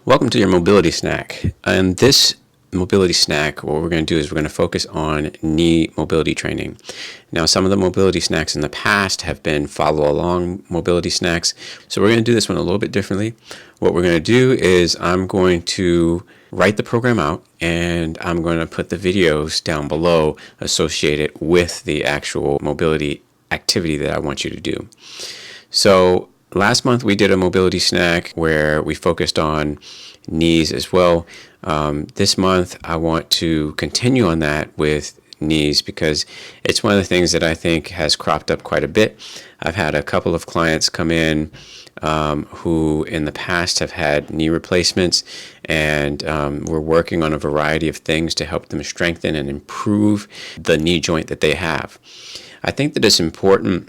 Welcome to your mobility snack. And this mobility snack, what we're going to do is we're going to focus on knee mobility training. Now, some of the mobility snacks in the past have been follow along mobility snacks. So we're going to do this one a little bit differently. What we're going to do is I'm going to write the program out and I'm going to put the videos down below associated with the actual mobility activity that I want you to do. So last month we did a mobility snack where we focused on knees as well. This month I want to continue on that with knees because it's one of the things that I think has cropped up quite a bit. I've had a couple of clients come in who in the past have had knee replacements, and we're working on a variety of things to help them strengthen and improve the knee joint that they have. I think that it's important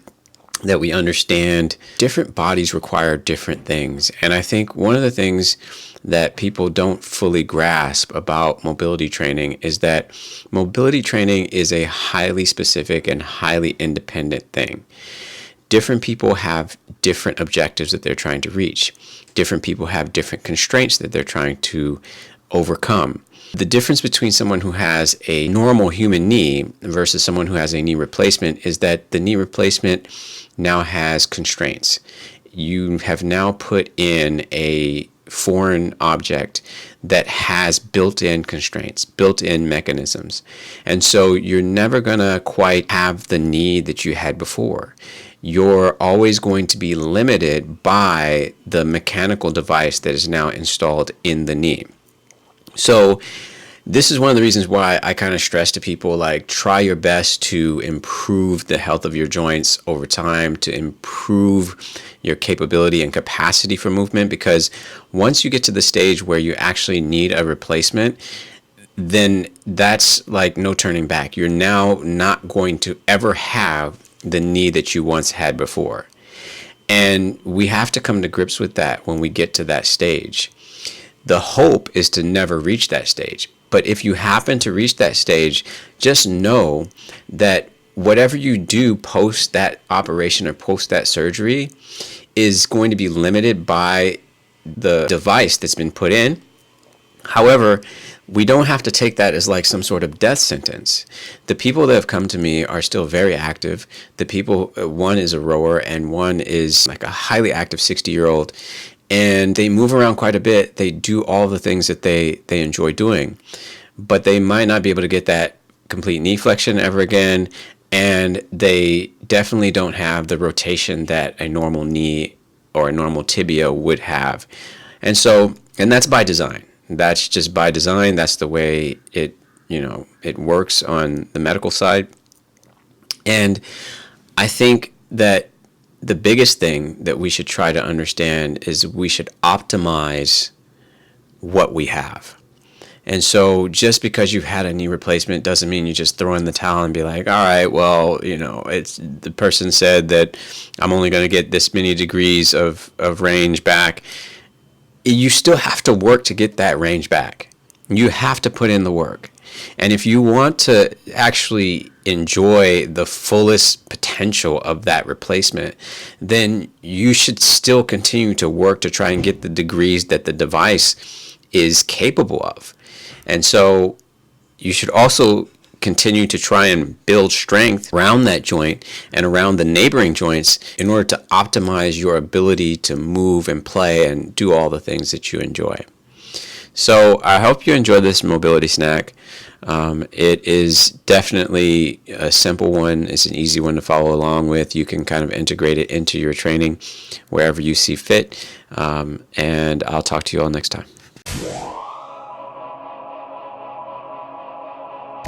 that we understand different bodies require different things. And I think one of the things that people don't fully grasp about mobility training is that mobility training is a highly specific and highly independent thing. Different people have different objectives that they're trying to reach. Different people have different constraints that they're trying to overcome. The difference between someone who has a normal human knee versus someone who has a knee replacement is that the knee replacement now has constraints. You have now put in a foreign object that has built-in constraints, built-in mechanisms. And so you're never going to quite have the knee that you had before. You're always going to be limited by the mechanical device that is now installed in the knee. So this is one of the reasons why I kind of stress to people, like, try your best to improve the health of your joints over time, to improve your capability and capacity for movement, because once you get to the stage where you actually need a replacement, then that's like no turning back. You're now not going to ever have the knee that you once had before. And we have to come to grips with that when we get to that stage. The hope is to never reach that stage. But if you happen to reach that stage, just know that whatever you do post that operation or post that surgery is going to be limited by the device that's been put in. However, we don't have to take that as like some sort of death sentence. The people that have come to me are still very active. The people, one is a rower and one is like a highly active 60-year-old. And they move around quite a bit. They do all the things that they enjoy doing, but they might not be able to get that complete knee flexion ever again. And they definitely don't have the rotation that a normal knee or a normal tibia would have. And that's by design. That's just by design. That's the way it works on the medical side. And I think that the biggest thing that we should try to understand is we should optimize what we have. And so just because you've had a knee replacement doesn't mean you just throw in the towel and be like, all right, well, it's the person said that I'm only going to get this many degrees of range back. You still have to work to get that range back. You have to put in the work. And if you want to actually enjoy the fullest potential of that replacement, then you should still continue to work to try and get the degrees that the device is capable of. And so you should also continue to try and build strength around that joint and around the neighboring joints in order to optimize your ability to move and play and do all the things that you enjoy. So I hope you enjoy this mobility snack. It is definitely a simple one. It's an easy one to follow along with. You can kind of integrate it into your training wherever you see fit. And I'll talk to you all next time.